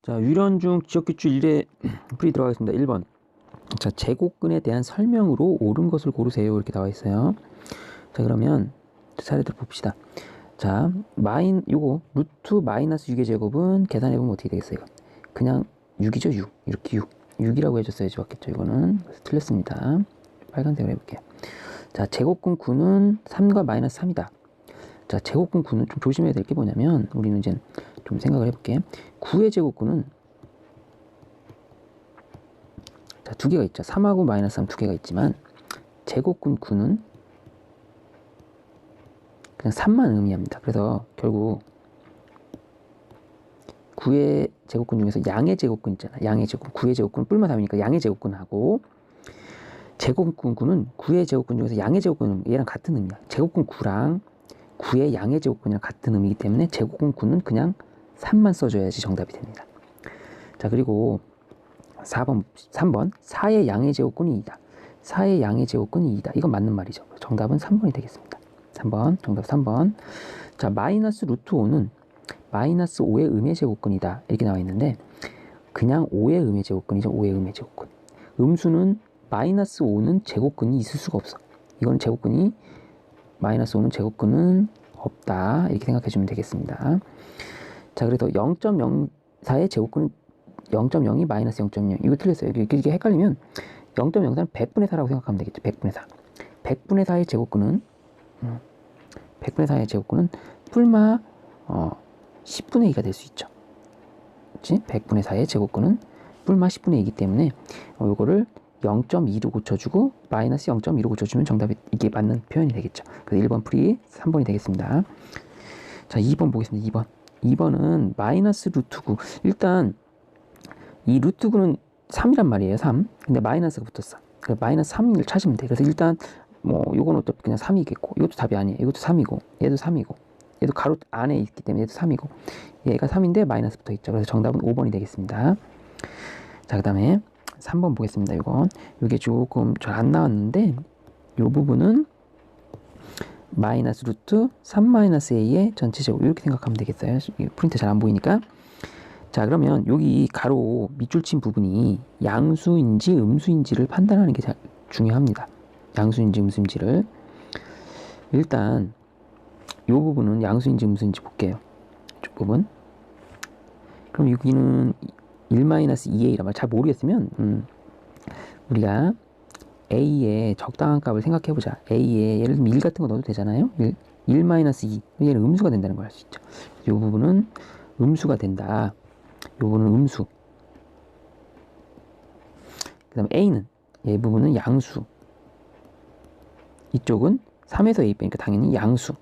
자, 유련중 지역규칙 1에 풀이 들어가겠습니다. 1번. 자, 제곱근에 대한 설명으로 옳은 것을 고르세요. 이렇게 나와 있어요. 자, 그러면 차례대로 봅시다. 자, 요거 루트 마이너스 6의 제곱은 계산해보면 어떻게 되겠어요? 그냥 6이죠, 6. 이렇게 6. 6이라고 해줬어야지 맞겠죠, 이거는. 그래서 틀렸습니다. 빨간색으로 해볼게요. 자, 제곱근 9는 3과 마이너스 3이다. 자, 제곱근 9는 좀 조심해야 될 게 뭐냐면, 우리는 이제 좀 생각을 해볼게. 9의 제곱근은 자, 두 개가 있죠. 3하고 마이너스 3 두 개가 있지만, 제곱근 9는 그냥 3만 의미합니다. 그래서 결국 9의 제곱근 중에서 양의 제곱근 있잖아. 양의 제곱근, 9의 제곱근 뿔마 3이니까 양의 제곱근하고, 제곱근 9는 9의 제곱근 중에서 양의 제곱근, 얘랑 같은 의미야. 제곱근 9랑 9의 양의 제곱근이랑 같은 의미이기 때문에 제곱근 9는 그냥 3만 써줘야지 정답이 됩니다. 자, 그리고 3번 4의 양의 제곱근이 2다. 4의 양의 제곱근이 2다. 이건 맞는 말이죠. 정답은 3번이 되겠습니다. 3번, 정답 3번. 자, 마이너스 루트 5는 마이너스 5의 음의 제곱근이다. 이렇게 나와 있는데, 그냥 5의 음의 제곱근이죠. 5의 음의 제곱근. 음수는 마이너스 5는 제곱근이 있을 수가 없어. 이건 제곱근이 마이너스 5는 제곱근은 없다. 이렇게 생각해주면 되겠습니다. 자, 그래서 0.04의 제곱근은 0.0이 마이너스 0.0. 이거 틀렸어요. 이게 헷갈리면 0.04는 100분의 4라고 생각하면 되겠죠. 100분의 4. 100분의 4의 제곱근은 100분의 4의 제곱근은 뿔마 10분의 2가 될 수 있죠. 그렇지? 100분의 4의 제곱근은 뿔마 10분의 2이기 때문에 이거를 0.2로 고쳐주고 마이너스 0.2로 고쳐주면 정답이 이게 맞는 표현이 되겠죠. 그래서 1번 풀이 3번이 되겠습니다. 자, 2번 보겠습니다. 2번. 2번은 마이너스 루트 9. 일단 이 루트 9는 3이란 말이에요. 3. 근데 마이너스가 붙었어. 그래서 마이너스 3을 찾으면 돼. 그래서 일단 뭐 요건 어차피 그냥 3이겠고, 이것도 답이 아니에요. 이것도 3이고, 얘도 3이고, 얘도 가로 안에 있기 때문에 얘도 3이고, 얘가 3인데 마이너스 붙어 있죠. 그래서 정답은 5번이 되겠습니다. 자, 그 다음에 3번 보겠습니다. 이게 조금 잘 안 나왔는데, 이 부분은 마이너스 루트 3 마이너스 a의 전체 제곱, 이렇게 생각하면 되겠어요. 프린트 잘 안 보이니까. 자, 그러면 여기 가로 밑줄 친 부분이 양수인지 음수인지를 판단하는 게 중요합니다. 양수인지 음수인지를. 일단 이 부분은 양수인지 음수인지 볼게요. 이쪽 부분. 그럼 여기는 1-2a란 말 잘 모르겠으면 우리가 a의 적당한 값을 생각해보자. a의 예를 들면 1 같은 거 넣어도 되잖아요. 1-2. 얘는 음수가 된다는 걸 알 수 있죠. 이 부분은 음수가 된다. 요거는 음수. 그 다음에 a는 이 부분은 양수. 이쪽은 3에서 a 빼니까 당연히 양수.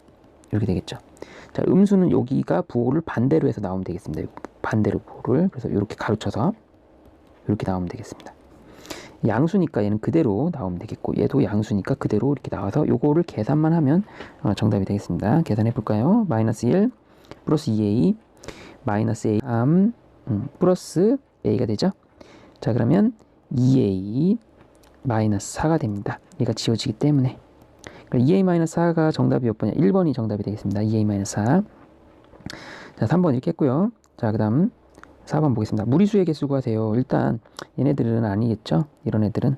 이렇게 되겠죠. 자, 음수는 여기가 부호를 반대로 해서 나오면 되겠습니다. 반대로 부호를. 그래서 이렇게 가로쳐서 이렇게 나오면 되겠습니다. 양수니까 얘는 그대로 나오면 되겠고, 얘도 양수니까 그대로 이렇게 나와서 요거를 계산만 하면 정답이 되겠습니다. 계산해 볼까요? 마이너스 1 플러스 2a 마이너스 a 3 플러스 a가 되죠. 자, 그러면 2a 마이너스 4가 됩니다. 얘가 지워지기 때문에. 2a-4가 정답이 몇 번이냐? 1번이 정답이 되겠습니다. 2a-4. 자, 3번 이렇게 했고요. 자, 그 다음 4번 보겠습니다. 무리수의 개수 구하세요. 일단 얘네들은 아니겠죠? 이런 애들은.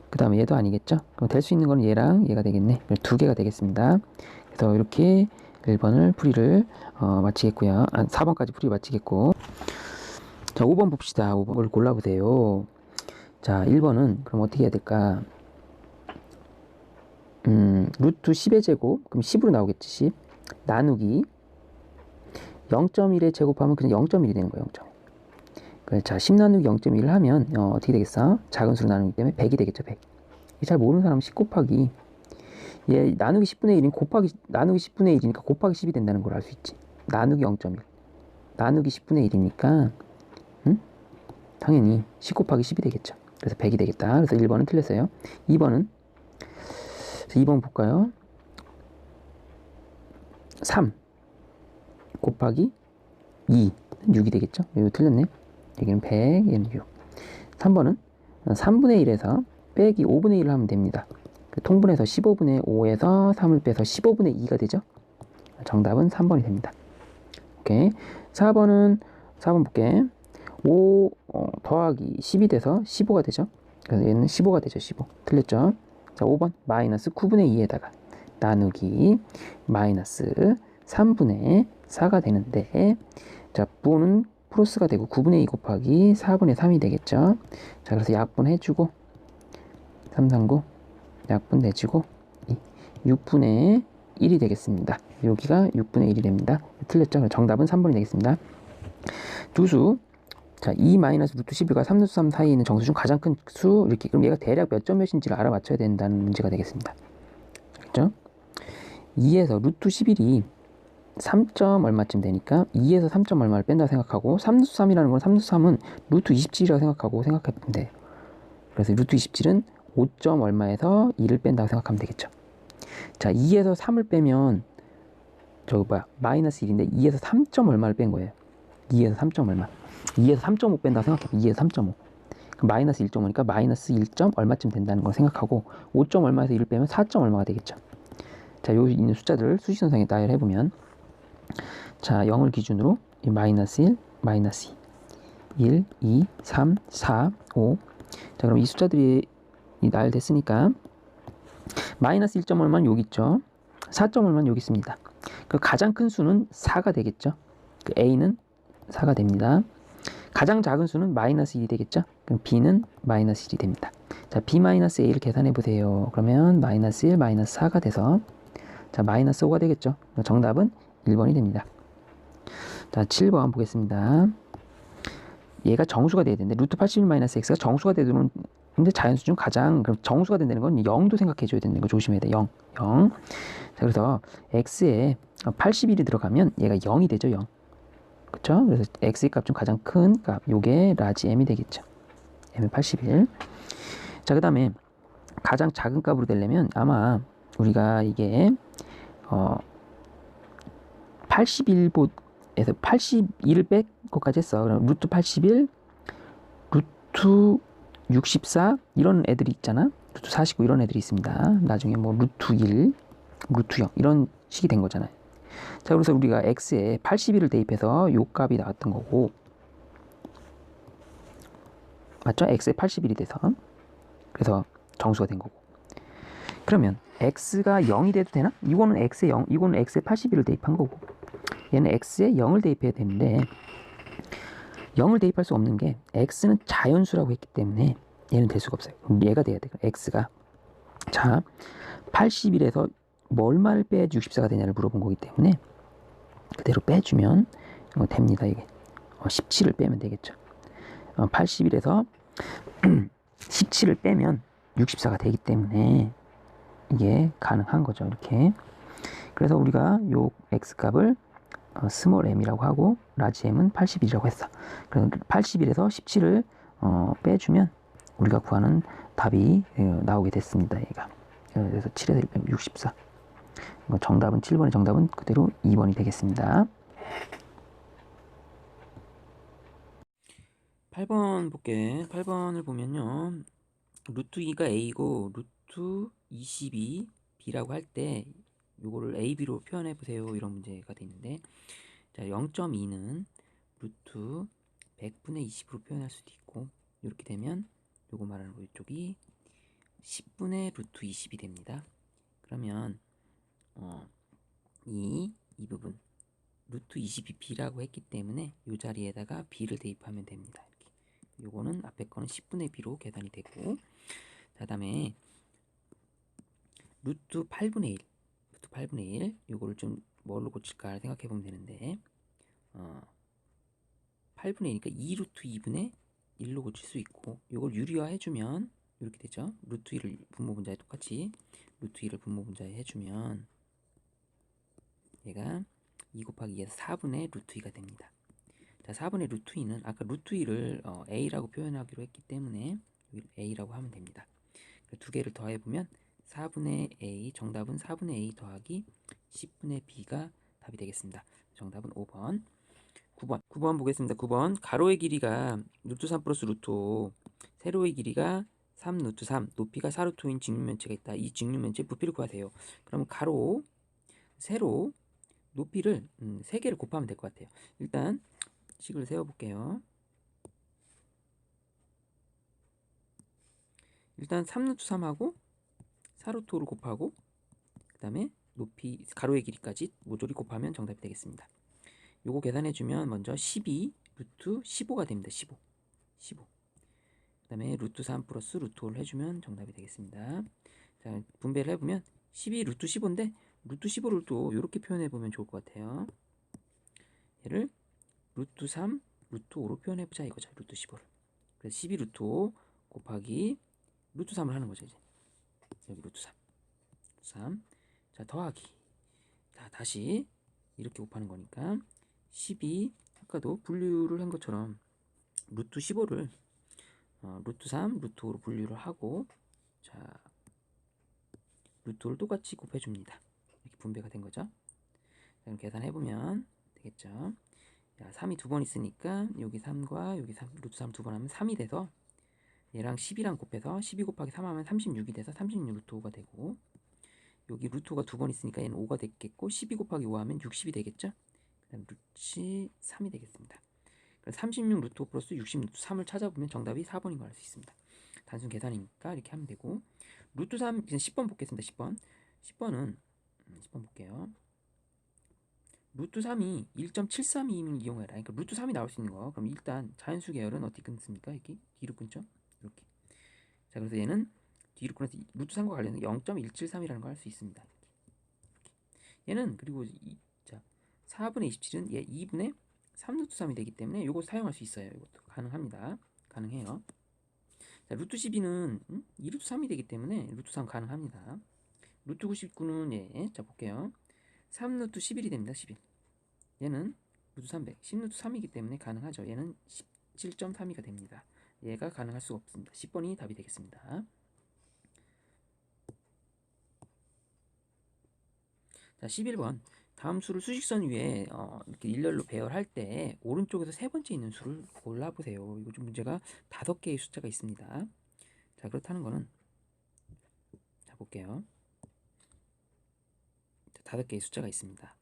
그 다음에 얘도 아니겠죠? 그럼 될 수 있는 건 얘랑 얘가 되겠네. 두 개가 되겠습니다. 그래서 이렇게 1번을 풀이를 마치겠고요. 4번까지 풀이 마치겠고. 자, 5번 봅시다. 5번을 골라보세요. 자, 1번은 그럼 어떻게 해야 될까? 루트 10의 제곱, 그럼 10으로 나오겠지, 10. 나누기 0.1의 제곱하면 그냥 0.1이 되는 거예요, 0.1. 그래, 자, 10 나누기 0.1을 하면 어떻게 되겠어? 작은 수로 나누기 때문에 100이 되겠죠, 100. 잘 모르는 사람은 10 곱하기 얘 나누기 10분의 1인 곱하기 나누기 10분의 1이니까 곱하기 10이 된다는 걸 알 수 있지. 나누기 0.1 나누기 10분의 1이니까 당연히 10 곱하기 10이 되겠죠. 그래서 100이 되겠다. 그래서 1번은 틀렸어요. 2번은 2번 볼까요? 3 곱하기 2 6이 되겠죠. 이거 틀렸네. 여기는 100, 얘는 6. 3번은 3분의 1에서 빼기 5분의 1을 하면 됩니다. 통분해서 15분의 5에서 3을 빼서 15분의 2가 되죠. 정답은 3번이 됩니다. 오케이. 4번은 4번 볼게. 5 더하기 10이 돼서 15가 되죠. 그래서 얘는 15가 되죠. 15. 틀렸죠? 자, 5번 마이너스 9분의 2에다가 나누기 마이너스 3분의 4가 되는데, 자, 부호는 플러스가 되고 9분의 2 곱하기 4분의 3이 되겠죠. 자, 그래서 약분 해주고 3, 3, 9 약분 내주고 6분의 1이 되겠습니다. 여기가 6분의 1이 됩니다. 틀렸죠? 정답은 3번이 되겠습니다. 두수, 자, 2 마이너스 루트 11과 3 루트 3 사이에 있는 정수 중 가장 큰 수, 이렇게. 그럼 얘가 대략 몇 점 몇인지를 알아맞혀야 된다는 문제가 되겠습니다. 그렇죠? 2에서 루트 11이 3점 얼마쯤 되니까 2에서 3점 얼마를 뺀다 생각하고, 3 루트 3이라는 건 3 루트 3은 루트 27이라고 생각하고 생각해보면 돼요. 그래서 루트 27은 5점 얼마에서 2를 뺀다고 생각하면 되겠죠. 자, 2에서 3을 빼면 저거 뭐야, 마이너스 1인데 2에서 3점 얼마를 뺀 거예요. 2에서 3점 얼마. 2에서 3.5 뺀다고 생각해요. 2에서 3.5. 그럼 마이너스 1.5니까 마이너스 1점 얼마쯤 된다는 걸 생각하고 5점 얼마에서 1을 빼면 4점 얼마가 되겠죠. 자, 여기 있는 숫자들을 수식선상에 나열해보면, 자, 0을 기준으로 마이너스 1, 마이너스 2, 1, 2, 3, 4, 5. 자, 그럼 이 숫자들이 나열됐으니까 마이너스 1점 얼마는 여기 있죠. 4점 얼마는 여기 있습니다. 그 가장 큰 수는 4가 되겠죠. 그 A는 4가 됩니다. 가장 작은 수는 마이너스 1이 되겠죠. 그럼 B는 마이너스 1이 됩니다. 자, B 마이너스 A를 계산해 보세요. 그러면 마이너스 1, 마이너스 4가 돼서, 자, 마이너스 5가 되겠죠. 정답은 1번이 됩니다. 자, 7번 보겠습니다. 얘가 정수가 돼야 되는데 루트 81 마이너스 x가 정수가 되는, 근데 자연수 중 가장, 그럼 정수가 된다는 건 0도 생각해 줘야 되는 거 조심해야 돼. 0. 자, 그래서 x에 81이 들어가면 얘가 0이 되죠. 0. 그쵸? 그래서 x의 값 중 가장 큰 값, 요게 라지 m이 되겠죠. m은 81. 자, 그 다음에 가장 작은 값으로 되려면 아마 우리가 이게 81에서 82를 뺄 것까지 했어. 그럼 루트 81, 루트 64 이런 애들이 있잖아. 루트 49 이런 애들이 있습니다. 나중에 뭐 루트 1, 루트 0 이런 식이 된 거잖아요. 자, 그래서 우리가 x에 81을 대입해서 요 값이 나왔던 거고, 맞죠? x에 81이 돼서, 그래서 정수가 된 거고. 그러면 x가 0이 돼도 되나? 이거는 x에 0, 이거는 x에 81을 대입한 거고, 얘는 x에 0을 대입해야 되는데 0을 대입할 수 없는 게 x는 자연수라고 했기 때문에 얘는 될 수가 없어요. 그럼 얘가 돼야 돼요. x가, 자, 81에서 뭐 얼마를 빼야지 64가 되냐를 물어본 거기 때문에 그대로 빼주면 됩니다. 이게 17을 빼면 되겠죠. 81에서 17을 빼면 64가 되기 때문에 이게 가능한 거죠. 이렇게. 그래서 우리가 요 x값을 스몰 m이라고 하고 라지 m은 81이라고 했어. 그래서 81에서 17을 빼주면 우리가 구하는 답이 나오게 됐습니다. 얘가. 그래서 7에서 1 빼면 64. 정답은 7번의 정답은 그대로 2번이 되겠습니다. 8번 볼게. 8번을 보면요, 루트 2가 a고 루트 20이 b라고 할 때 요거를 ab로 표현해 보세요. 이런 문제가 돼 있는데, 자, 0.2는 루트 100분의 20으로 표현할 수도 있고, 이렇게 되면 요거 말하는 거 이쪽이 10분의 루트 20이 됩니다. 그러면 이 부분 루트 20이 b라고 했기 때문에 이 자리에다가 b를 대입하면 됩니다. 이렇게. 요거는 앞에 거는 10분의 b로 계산이 되고, 자, 다음에 루트 8분의 1, 루트 8분의 1 요거를 좀 뭘로 고칠까 생각해 보면 되는데, 8분의 1이니까 2루트 2분의 1로 고칠 수 있고, 요걸 유리화 해주면 이렇게 되죠. 루트 1을 분모분자에 똑같이 루트 1을 분모분자에 해주면 얘가 2 곱하기 2에서 4분의 루트 2가 됩니다. 자, 4분의 루트 2는 아까 루트 2를 a라고 표현하기로 했기 때문에 a라고 하면 됩니다. 두 개를 더해보면 4분의 a, 정답은 4분의 a 더하기 10분의 b가 답이 되겠습니다. 정답은 5번. 9번 보겠습니다. 9번 가로의 길이가 루트 3 플러스 루트 5, 세로의 길이가 3 루트 3, 높이가 4 루트 5인 직육면체가 있다. 이 직육면체 부피를 구하세요. 그러면 가로, 세로, 높이를 3개를 곱하면 될 것 같아요. 일단 식을 세워볼게요. 일단 3루트3하고 4루트5를 곱하고 그 다음에 높이 가로의 길이까지 모조리 곱하면 정답이 되겠습니다. 요거 계산해주면 먼저 12 루트 15가 됩니다. 15 그 다음에 루트 3 플러스 루트 5를 해주면 정답이 되겠습니다. 자, 분배를 해보면 12 루트 15인데 루트 15를 또 이렇게 표현해보면 좋을 것 같아요. 얘를 루트 3 루트 5로 표현해보자 이거죠. 루트 15를. 그래서 12 루트 5 곱하기 루트 3을 하는 거죠. 이제 여기 루트 3 자, 더하기. 자, 다시 이렇게 곱하는 거니까 12 아까도 분류를 한 것처럼 루트 15를 루트 3 루트 5로 분류를 하고, 자, 루트 5를 똑같이 곱해줍니다. 이렇게 분배가 된 거죠. 그럼 계산해보면 되겠죠. 자, 3이 두 번 있으니까 여기 3과 여기 3, 루트 3 두 번 하면 3이 돼서 얘랑 10이랑 곱해서 12 곱하기 3 하면 36이 돼서 36 루트 5가 되고, 여기 루트 5가 두 번 있으니까 얘는 5가 되겠고 12 곱하기 5 하면 60이 되겠죠. 그 다음 루트 3이 되겠습니다. 36 루트 5 플러스 60 루트 3을 찾아보면 정답이 4번인 걸 알 수 있습니다. 단순 계산이니까 이렇게 하면 되고, 루트 3 이제 10번 보겠습니다. 10번은 10번 볼게요. 루트 3이 1.732를 이용해라. 그러니까 루트 3이 나올 수 있는 거. 그럼 일단 자연수 계열은 어떻게 끊습니까? 이렇게 뒤로 끊죠. 이렇게. 자, 그래서 얘는 뒤로 끊어서 루트 3과 관련해서 0.173이라는 걸 할 수 있습니다. 이렇게. 얘는 그리고 자, 4분의 27은 얘 2분의 3루트 3이 되기 때문에 이거 사용할 수 있어요. 이것도 가능합니다. 가능해요. 자, 루트 12는 2루트 3이 되기 때문에 루트 3 가능합니다. 루트 99는 예, 자 볼게요. 3루트 11이 됩니다. 11. 얘는 루트 300, 10루트 3이기 때문에 가능하죠. 얘는 17.32가 됩니다. 얘가 가능할 수가 없습니다. 10번이 답이 되겠습니다. 자, 11번. 다음 수를 수직선 위에 이렇게 일렬로 배열할 때 오른쪽에서 세 번째 있는 수를 골라보세요. 이거 좀 문제가 5개의 숫자가 있습니다. 자, 그렇다는 거는 자 볼게요. 5개의 숫자가 있습니다.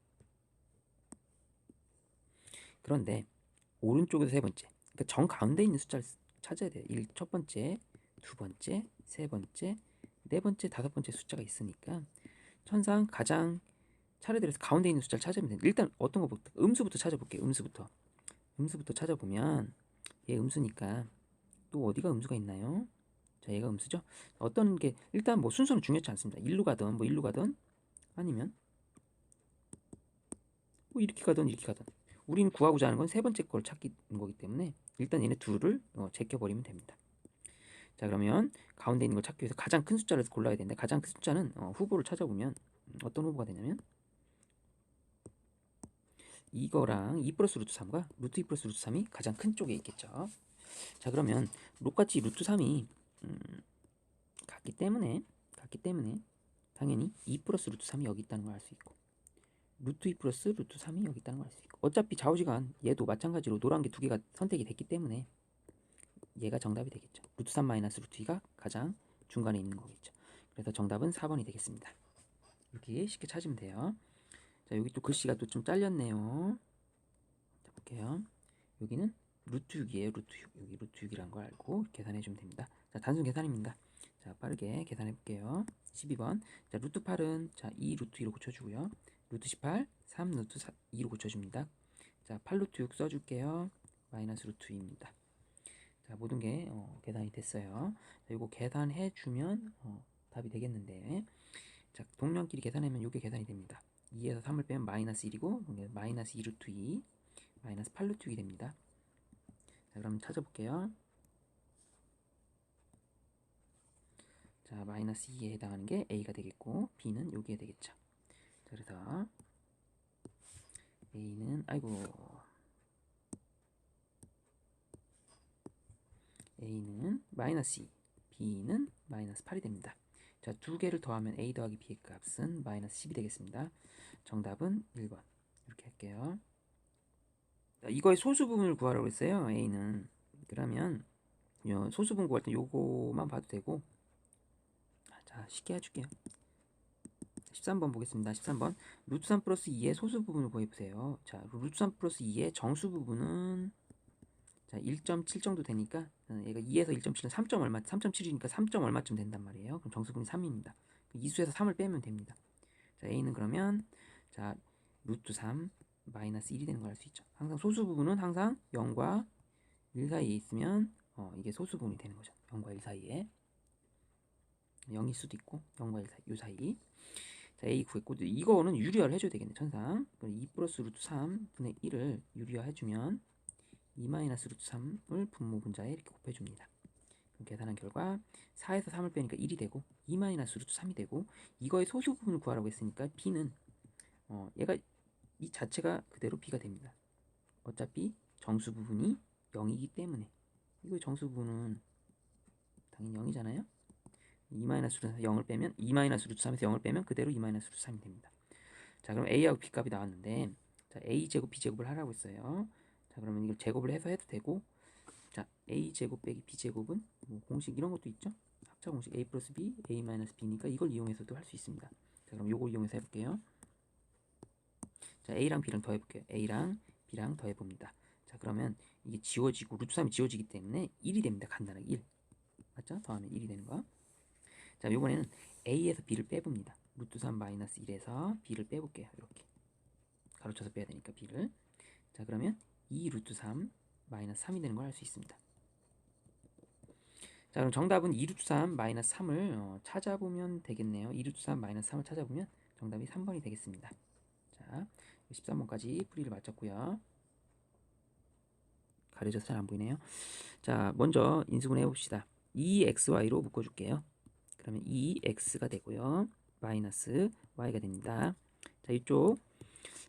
그런데 오른쪽에서 세 번째, 그러니까 정 가운데 있는 숫자를 찾아야 돼요. 첫 번째, 두 번째, 세 번째, 네 번째, 다섯 번째 숫자가 있으니까 천상 가장 차례대로 가운데 있는 숫자를 찾으면 됩니다. 일단 어떤 거부터 음수부터 찾아볼게요. 음수부터 찾아보면 얘 음수니까 또 어디가 음수가 있나요? 자, 얘가 음수죠. 어떤 게 일단 뭐 순서는 중요치 않습니다. 일로 가든 뭐 일로 가든 아니면 뭐 이렇게 가든 이렇게 가든 우리는 구하고자 하는 건 세 번째 걸 찾는 거기 때문에 일단 얘네 둘을 제껴버리면 됩니다. 자, 그러면 가운데 있는 걸 찾기 위해서 가장 큰 숫자를 골라야 되는데 가장 큰 숫자는 후보를 찾아보면 어떤 후보가 되냐면 이거랑 2 플러스 루트 3과 루트 2 플러스 루트 3이 가장 큰 쪽에 있겠죠. 자, 그러면 똑같이 루트 3이 같기 때문에 당연히 2 플러스 루트 3이 여기 있다는 걸 알 수 있고 루트 2 플러스 루트 3이 여기 있다는 걸 알 수 있고 어차피 좌우지간 얘도 마찬가지로 노란 게 두 개가 선택이 됐기 때문에 얘가 정답이 되겠죠. 루트 3 마이너스 루트 2가 가장 중간에 있는 거겠죠. 그래서 정답은 4번이 되겠습니다. 이렇게 쉽게 찾으면 돼요. 자, 여기 또 글씨가 또 좀 잘렸네요. 자, 볼게요. 여기는 루트 6이에요. 루트 6. 여기 루트 6이라는 걸 알고 계산해 주면 됩니다. 자, 단순 계산입니다. 자, 빠르게 계산해 볼게요. 12번. 자, 루트 8은 자, 2 루트 2로 고쳐주고요. 루트 18, 3 루트 2로 고쳐줍니다. 자, 8 루트 6 써줄게요. 마이너스 루트 2입니다. 자, 모든 게 계산이 됐어요. 자, 이거 계산해 주면 답이 되겠는데, 자, 동량끼리 계산하면 이게 계산이 됩니다. 2에서 3을 빼면 마이너스 1이고 마이너스 2 루트 2 마이너스 8 루트 6이 됩니다. 자, 그럼 찾아볼게요. 자, 마이너스 2에 해당하는 게 A가 되겠고 B는 여기에 되겠죠. 자, 그래서 A는 A는 마이너스 2, B는 마이너스 8이 됩니다. 자, 두 개를 더하면 A 더하기 B의 값은 마이너스 10이 되겠습니다. 정답은 1번. 이렇게 할게요. 자, 이거의 소수 부분을 구하라고 했어요. A는. 그러면 소수 부분 구할 때 요거만 봐도 되고, 자, 쉽게 해줄게요. 13번 보겠습니다. 13번 루트 3 플러스 2의 소수 부분을 구해보세요. 자, 루트 3 플러스 2의 정수 부분은 자 1.7 정도 되니까 얘가 2에서 1.7은 3. 얼마, 3.7이니까 3. 얼마쯤 된단 말이에요. 그럼 정수분이 3입니다. 이수에서 3을 빼면 됩니다. 자, a는 그러면 자 루트 3 마이너스 1이 되는 걸 알 수 있죠. 항상 소수 부분은 항상 0과 1 사이에 있으면 이게 소수 부분이 되는 거죠. 0과 1 사이에 0일 수도 있고 0과 1 사이, 요 사이. 자, a 구했고 이거는 유리화를 해줘야 되겠네. 천상 2 플러스 루트 3분의 1을 유리화 해주면 2 마이너스 루트 3을 분모 분자에 이렇게 곱해줍니다. 그럼 계산한 결과 4에서 3을 빼니까 1이 되고 2 마이너스 루트 3이 되고 이거의 소수 부분을 구하라고 했으니까 b는 얘가 이 자체가 그대로 b가 됩니다. 어차피 정수 부분이 0이기 때문에 이거의 정수 부분은 당연히 0이잖아요. 2 마이너스 루트 3에서 0을 빼면 2 마이너스 루트 3에서 0을 빼면 그대로 2 마이너스 루트 3이 됩니다. 자, 그럼 a하고 b 값이 나왔는데 자, a 제곱 b 제곱을 하라고 했어요. 자, 그러면 이걸 제곱을 해서 해도 되고 자, a 제곱 빼기 b 제곱은 뭐 공식 이런 것도 있죠. 합차 공식 a 플러스 b, a 마이너스 b니까 이걸 이용해서도 할 수 있습니다. 자, 그럼 요걸 이용해서 해볼게요. 자, a랑 b랑 더해볼게요. a랑 b랑 더해봅니다. 자, 그러면 이게 지워지고 루트 3이 지워지기 때문에 1이 됩니다. 간단하게 1. 맞죠? 더하면 1이 되는 거. 자, 이번에는 a에서 b를 빼봅니다. 루트 3 마이너스 1에서 b를 빼볼게요. 이렇게 가로쳐서 빼야 되니까 b를. 자, 그러면 2 루트 3 마이너스 3이 되는 걸 알 수 있습니다. 자, 그럼 정답은 2 루트 3 마이너스 3을 찾아보면 되겠네요. 2 루트 3 마이너스 3을 찾아보면 정답이 3번이 되겠습니다. 자, 13번까지 풀이를 마쳤고요. 가려져서 잘 안 보이네요. 자, 먼저 인수분 해봅시다. 2xy로 묶어줄게요. 그러면 2x가 되고요. 마이너스 y가 됩니다. 자, 이쪽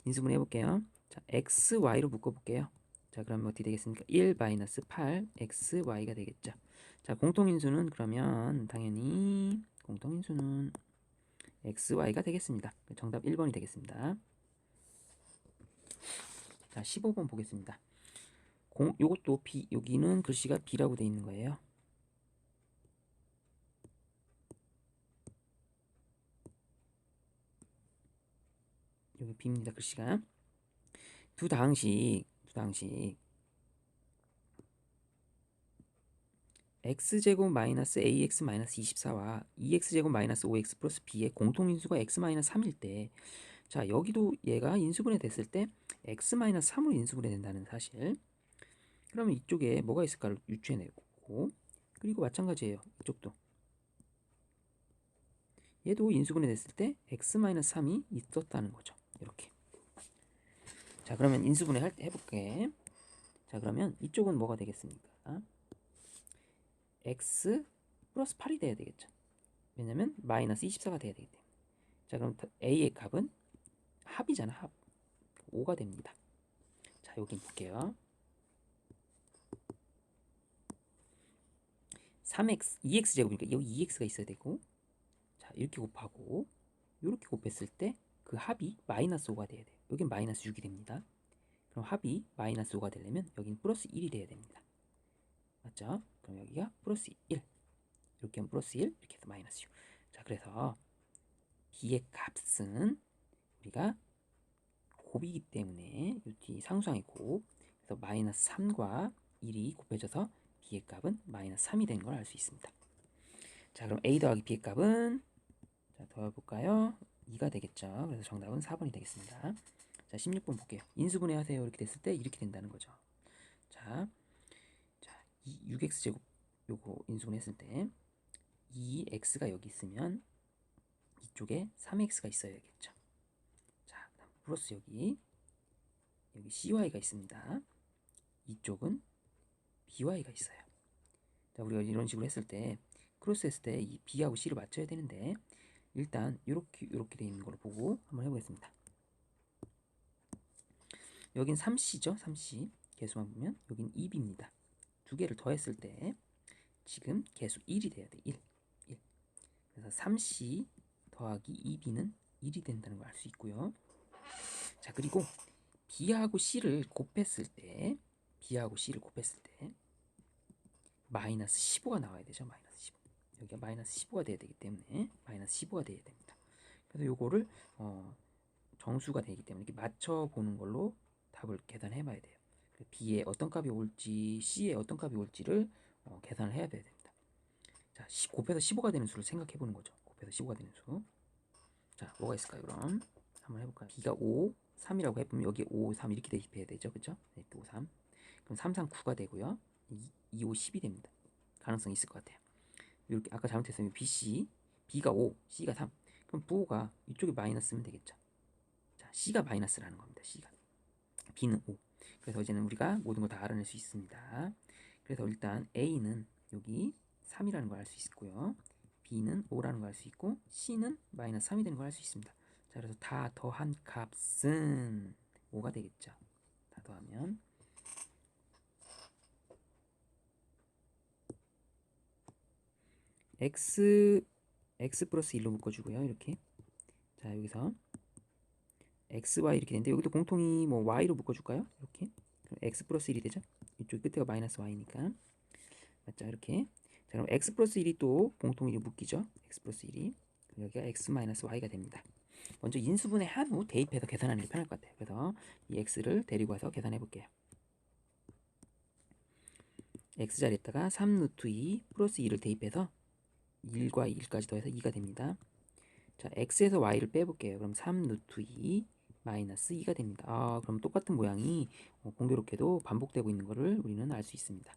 인수분 해볼게요. 자, xy로 묶어볼게요. 자, 그러면 어떻게 되겠습니까? 1 마이너스 8 xy가 되겠죠. 자, 공통인수는 그러면 당연히 공통인수는 xy가 되겠습니다. 정답 1번이 되겠습니다. 자, 15번 보겠습니다. 요것도 b, 여기는 글씨가 b라고 되어 있는 거예요. 여기 b입니다. 글씨가 두 당식 x제곱 마이너스 ax 마이너스 24와 2x제곱 마이너스 5x 플러스 b의 공통인수가 x 마이너스 3일 때, 자, 여기도 얘가 인수분해 됐을 때 x 마이너스 3으로 인수분해 된다는 사실. 그러면 이쪽에 뭐가 있을까를 유추해내고, 그리고 마찬가지예요. 이쪽도 얘도 인수분해 됐을 때 x 마이너스 3이 있었다는 거죠. 이렇게. 자, 그러면 인수분해 해볼게. 자, 그러면 이쪽은 뭐가 되겠습니까? x 플러스 8이 돼야 되겠죠. 왜냐면 마이너스 24가 돼야 되기 때문에. 자, 그럼 a의 값은 합이잖아. 합 5가 됩니다. 자, 여기 볼게요. 3x 2x 제곱이니까 여기 2x가 있어야 되고, 자, 이렇게 곱하고 이렇게 곱했을 때 그 합이 마이너스 5가 돼야 돼요. 여긴 마이너스 6이 됩니다. 그럼 합이 마이너스 5가 되려면 여긴 플러스 1이 돼야 됩니다. 맞죠? 그럼 여기가 플러스 1, 이렇게 하면 플러스 1, 이렇게 해서 마이너스 6. 자, 그래서 b의 값은 우리가 곱이기 때문에 이 뒤 상수항의 곱, 그래서 마이너스 3과 1이 곱해져서 b의 값은 마이너스 3이 된 걸 알 수 있습니다. 자, 그럼 a 더하기 b의 값은 자, 더해볼까요? 2가 되겠죠. 그래서 정답은 4번이 되겠습니다. 자, 16번 볼게요. 인수분해 하세요. 이렇게 됐을 때 이렇게 된다는 거죠. 자, 6x제곱 요거 인수분해 했을 때 2x가 여기 있으면 이쪽에 3x가 있어야겠죠. 자, 플러스 여기 cy가 있습니다. 이쪽은 by가 있어요. 자, 우리가 이런 식으로 했을 때 크로스 했을 때 이 b하고 c를 맞춰야 되는데 일단 이렇게 돼 있는 걸 보고 한번 해보겠습니다. 여긴 3c죠. 3c 개수만 보면 여긴 2b입니다. 두 개를 더했을 때 지금 개수 1이 돼야 돼. 1. 그래서 3c 더하기 2b는 1이 된다는 걸 알 수 있고요. 자, 그리고 b하고 c를 곱했을 때 마이너스 15가 나와야 되죠. 마이너스 15. 여기가 마이너스 15가 돼야 되기 때문에 마이너스 15가 돼야 됩니다. 그래서 요거를 정수가 되기 때문에 이렇게 맞춰보는 걸로 답을 계산해 봐야 돼요. B에 어떤 값이 올지 C에 어떤 값이 올지를 계산을 해야 됩니다. 자, 곱해서 15가 되는 수를 생각해 보는 거죠. 곱해서 15가 되는 수. 자, 뭐가 있을까요? 그럼 한번 해볼까요? B가 5, 3이라고 해보면 여기에 5, 3 이렇게 대입해야 되죠. 그죠? 네, 5, 3. 그럼 3, 3, 9가 되고요. 2, 5, 10이 됩니다. 가능성이 있을 것 같아요. 이렇게 아까 잘못했으면 BC, B가 5, C가 3. 그럼 부호가 이쪽에 마이너스면 되겠죠. 자, C가 마이너스라는 겁니다. C가. B는 5. 그래서 이제는 우리가 모든 걸 다 알아낼 수 있습니다. 그래서 일단 A는 여기 3이라는 걸 알 수 있고요. B는 5라는 걸 알 수 있고 C는 마이너스 3이 되는 걸 알 수 있습니다. 자, 그래서 다 더한 값은 5가 되겠죠. 다 더하면 x 플러스 1로 묶어주고요. 이렇게. 자, 여기서 x, y 이렇게 되는데 여기도 공통이 뭐 y로 묶어줄까요? 이렇게. 그럼 x 플러스 1이 되죠. 이쪽 끝에가 마이너스 y니까. 맞죠? 이렇게. 자, 그럼 x 플러스 1이 또 공통이 묶이죠. x 플러스 1이. 그럼 여기가 x 마이너스 y가 됩니다. 먼저 인수분해 한 후 대입해서 계산하는 게 편할 것 같아요. 그래서 이 x를 데리고 와서 계산해 볼게요. x자리에다가 3 루트 2 플러스 2를 대입해서 1과 1까지 더해서 2가 됩니다. 자, x에서 y를 빼볼게요. 그럼 3 루트 2 마이너스 2가 됩니다. 그럼 똑같은 모양이 공교롭게도 반복되고 있는 것을 우리는 알 수 있습니다.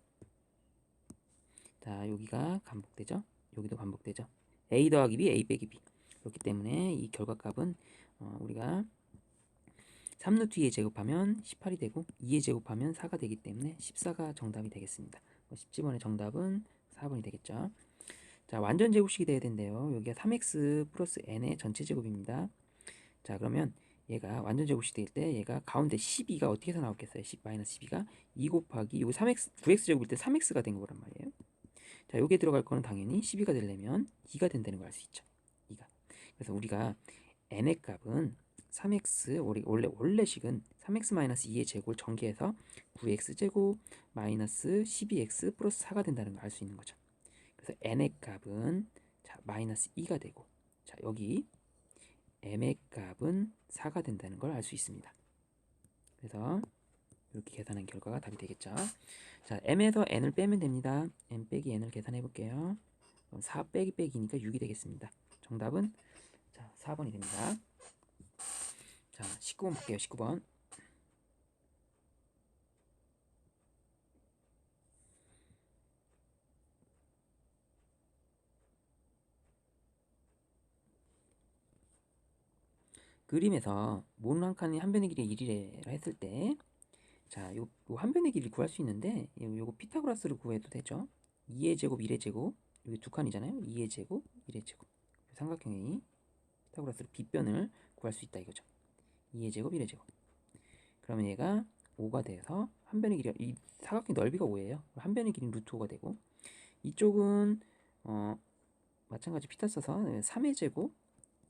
자, 여기가 반복되죠. 여기도 반복되죠. a 더하기 b, a 빼기 b. 그렇기 때문에 이 결과값은 우리가 3 루트 2에 제곱하면 18이 되고 2에 제곱하면 4가 되기 때문에 14가 정답이 되겠습니다. 10번의 정답은 4번이 되겠죠. 자, 완전 제곱식이 돼야 된대요. 여기가 3x 플러스 n의 전체 제곱입니다. 자, 그러면 얘가 완전 제곱식 될 때 얘가 가운데 12가 어떻게 해서 나왔겠어요? 10 마이너스 12가 2 곱하기 여기 3x 9x 제곱일 때 3x가 된 거란 말이에요. 자, 여기에 들어갈 거는 당연히 12가 되려면 2가 된다는 걸 알 수 있죠. 2가. 그래서 우리가 n의 값은 3x 원래식은 3x 마이너스 2의 제곱을 전개해서 9x 제곱 마이너스 12x 플러스 4가 된다는 걸 알 수 있는 거죠. 그래서 n의 값은 자, 마이너스 2가 되고 자, 여기 m의 값은 4가 된다는 걸 알 수 있습니다. 그래서 이렇게 계산한 결과가 답이 되겠죠. 자, m에서 n을 빼면 됩니다. m 빼기 n을 계산해 볼게요. 그럼 4 빼기 빼기니까 6이 되겠습니다. 정답은 자, 4번이 됩니다. 자, 19번 볼게요. 19번. 그림에서 문 한 칸이 한 변의 길이 1이라 했을 때 자, 요 한 변의 길이를 구할 수 있는데 요거 피타고라스를 구해도 되죠. 2의 제곱, 1의 제곱. 여기 두 칸이잖아요. 2의 제곱, 1의 제곱. 삼각형의 피타고라스로 빗변을 구할 수 있다 이거죠. 2의 제곱, 1의 제곱. 그러면 얘가 5가 돼서 한 변의 길이 이 사각형 넓이가 5예요. 한 변의 길이는 루트 5가 되고 이쪽은 마찬가지 피타 써서 3의 제곱,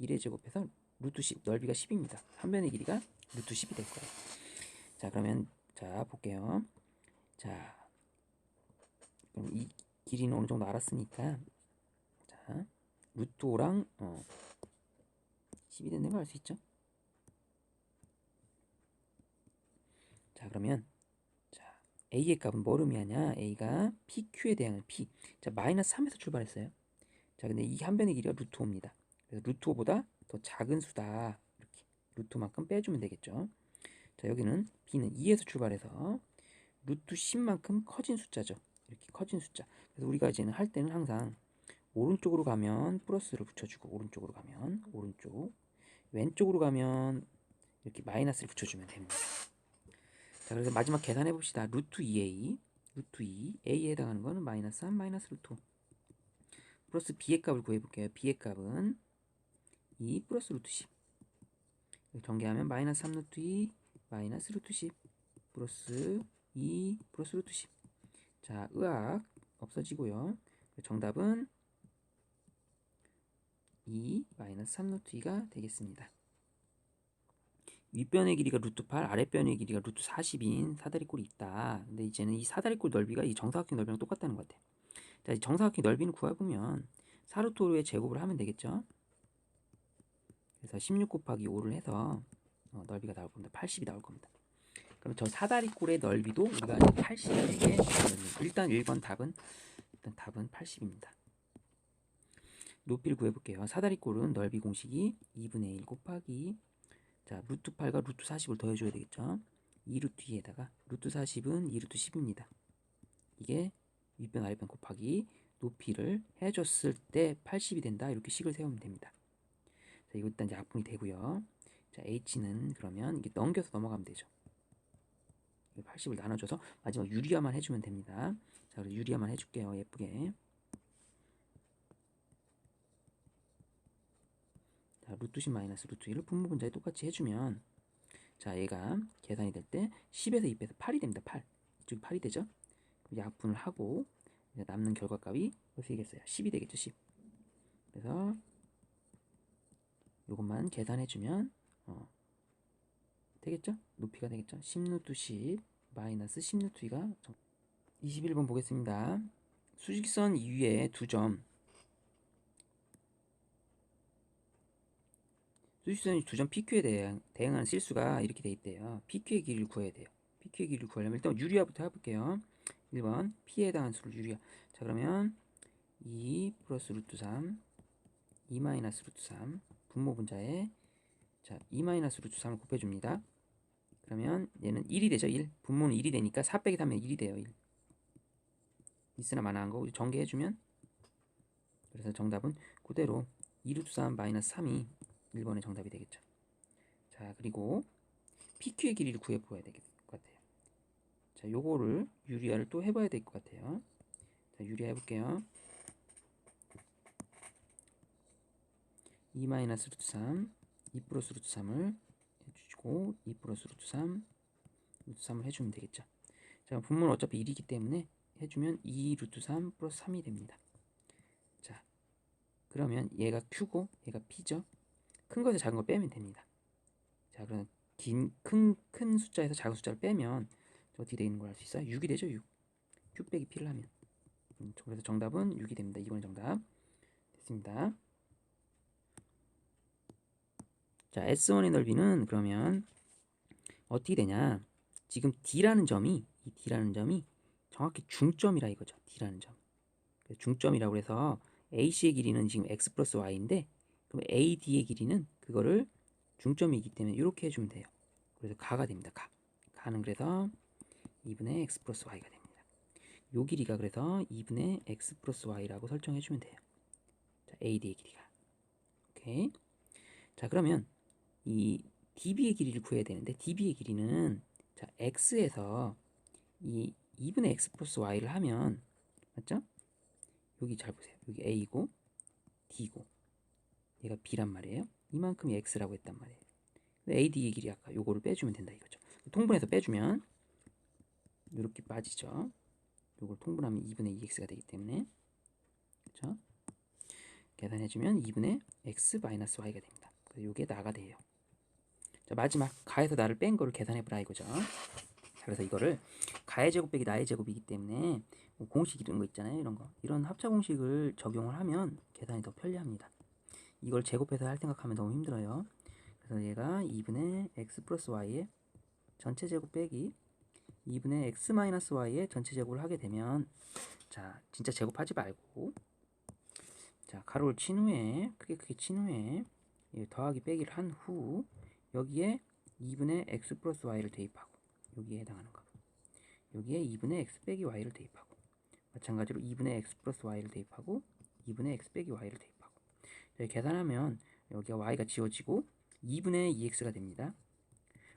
1의 제곱해서 루트 10 넓이가 10입니다. 한 변의 길이가 루트 10이 될 거예요. 자, 그러면 자 볼게요. 자, 그럼 이 길이는 어느 정도 알았으니까 자 루트 5랑 10이 되는 걸 알 수 있죠. 자, 그러면 자 a의 값은 뭘 의미하냐? a가 pq에 대한 p. 자, 마이너스 3에서 출발했어요. 자, 근데 이 한 변의 길이가 루트 5입니다. 그래서 루트 5보다 더 작은 수다. 이렇게 루트만큼 빼주면 되겠죠. 자, 여기는 b는 2에서 출발해서 루트 10만큼 커진 숫자죠. 이렇게 커진 숫자. 그래서 우리가 이제는 할 때는 항상 오른쪽으로 가면 플러스를 붙여주고 오른쪽으로 가면 오른쪽, 왼쪽으로 가면 이렇게 마이너스를 붙여주면 됩니다. 자, 그래서 마지막 계산해 봅시다. 루트 2a, 루트 2, a에 해당하는 거는 마이너스 3, 마이너스 루트 5. 플러스 b의 값을 구해볼게요. b의 값은 2 플러스 루트 10. 전개하면 마이너스 3 루트 2, 마이너스 루트 10, 플러스 2, 플러스 루트 10. 자, 의학 없어지고요. 정답은 2 마이너스 3 루트 2가 되겠습니다. 윗변의 길이가 루트 8, 아랫변의 길이가 루트 40인 사다리꼴이 있다. 근데 이제는 이 사다리꼴 넓이가 이 정사각형 넓이랑 똑같다는 것 같아요. 자, 이 정사각형 넓이는 구해보면 4루트 5의 제곱을 하면 되겠죠. 그래서 16 곱하기 5를 해서 넓이가 나올 겁니다. 80이 나올 겁니다. 그럼 저 사다리꼴의 넓이도 우리가 이제 80이 되게 일단 1번 답은 80입니다. 높이를 구해볼게요. 사다리꼴은 넓이 공식이 2분의 1 곱하기 자 루트 8과 루트 40을 더해줘야 되겠죠. 2루트 2에다가 루트 40은 2루트 10입니다. 이게 윗변 아랫변 곱하기 높이를 해줬을 때 80이 된다. 이렇게 식을 세우면 됩니다. 자, 이거 일단 이제 약분이 되고요. 자, h는 그러면 이게 넘겨서 넘어가면 되죠. 80을 나눠줘서 마지막 유리화만 해주면 됩니다. 자, 그래서 유리화만 해줄게요. 예쁘게. 자, 루트 10 마이너스 루트 1을 분모분자에 똑같이 해주면 자, 얘가 계산이 될 때 10에서 2 빼서 8이 됩니다. 8. 이쪽이 8이 되죠. 약분을 하고 이제 남는 결과값이 어떻게 되겠어요? 10이 되겠죠. 10. 그래서 이것만 계산해주면 되겠죠? 높이가 되겠죠? 10루트 10 마이너스 10루트 2가 21번 보겠습니다. 수직선 위에 두 점 수직선이 두 점 PQ에 대응하는 실수가 이렇게 돼 있대요. PQ의 길이를 구해야 돼요. PQ의 길이를 구하려면 일단 유리화부터 해볼게요. 1번 P에 해당하는 수를 유리화. 자, 그러면 2 플러스 루트 3 2 마이너스 루트 3 분모분자에 자 2 마이너스 루트 3을 곱해줍니다. 그러면 얘는 1이 되죠. 1. 분모는 1이 되니까 4 빼기 3면 1이 돼요. 1. 있으나 마나한 거 전개해주면 그래서 정답은 그대로 2루트 3 마이너스 3이 1번의 정답이 되겠죠. 자, 그리고 PQ의 길이를 구해봐야 될 것 같아요. 자, 요거를 유리화를 또 해봐야 될 것 같아요. 자, 유리화 해볼게요. 2 마이너스 루트 3 2 플러스 루트 3을 해주시고 2 플러스 루트 3 루트 3을 해주면 되겠죠. 자, 분모는 어차피 1이기 때문에 해주면 2 루트 3 플러스 3이 됩니다. 자, 그러면 얘가 Q고 얘가 P죠. 큰 거에서 작은 거 빼면 됩니다. 자, 그럼 큰 숫자에서 작은 숫자를 빼면 어떻게 되는 걸 알 수 있어요? 6이 되죠. 6. Q 빼기 P를 하면 그래서 정답은 6이 됩니다. 이번의 정답 됐습니다. 자, S1의 넓이는 그러면 어떻게 되냐? 지금 D라는 점이 이 D라는 점이 정확히 중점이라 이거죠. D라는 점. 중점이라고 해서 AC의 길이는 지금 X 플러스 Y인데 그럼 AD의 길이는 그거를 중점이기 때문에 이렇게 해주면 돼요. 그래서 가가 됩니다. 가는 그래서 2분의 X 플러스 Y가 됩니다. 요 길이가 그래서 2분의 X 플러스 Y라고 설정해주면 돼요. 자, AD의 길이가. 오케이. 자, 그러면 이 DB의 길이를 구해야 되는데 DB의 길이는 자, X에서 이 2분의 X 플러스 Y를 하면 맞죠? 여기 잘 보세요. 여기 A고 D고 얘가 B란 말이에요. 이만큼이 X라고 했단 말이에요. AD의 길이 아까 요거를 빼주면 된다 이거죠. 통분해서 빼주면 이렇게 빠지죠. 요걸 통분하면 2분의 2x가 되기 때문에 그렇죠? 계산해주면 2분의 x 마이너스 y가 됩니다. 그래서 요게 나가 돼요. 자, 마지막 가에서 나를 뺀 거를 계산해보라 이거죠. 자, 그래서 이거를 가의 제곱 빼기 나의 제곱이기 때문에 뭐 공식 이런 거 있잖아요. 이런 거 이런 합차 공식을 적용을 하면 계산이 더 편리합니다. 이걸 제곱해서 할 생각하면 너무 힘들어요. 그래서 얘가 2분의 x 플러스 y의 전체 제곱 빼기 2분의 x 마이너스 y의 전체 제곱을 하게 되면 자 진짜 제곱하지 말고 자 가로를 친 후에 크게 친 후에 더하기 빼기를 한 후 여기에 2분의 x 플러스 y를 대입하고 여기에 해당하는 거 여기에 2분의 x 빼기 y를 대입하고 마찬가지로 2분의 x 플러스 y를 대입하고 2분의 x 빼기 y를 대입하고 계산하면 여기가 y가 지워지고 2분의 2x가 됩니다.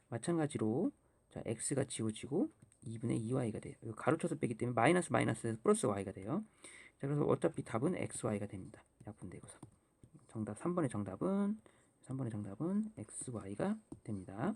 마찬가지로 자 x가 지워지고 2분의 2y가 돼요. 이거 가로쳐서 빼기 때문에 마이너스 마이너스에서 플러스 y가 돼요. 자 그래서 어차피 답은 xy가 됩니다. 약분되고서 정답 3번의 정답은 xy가 됩니다.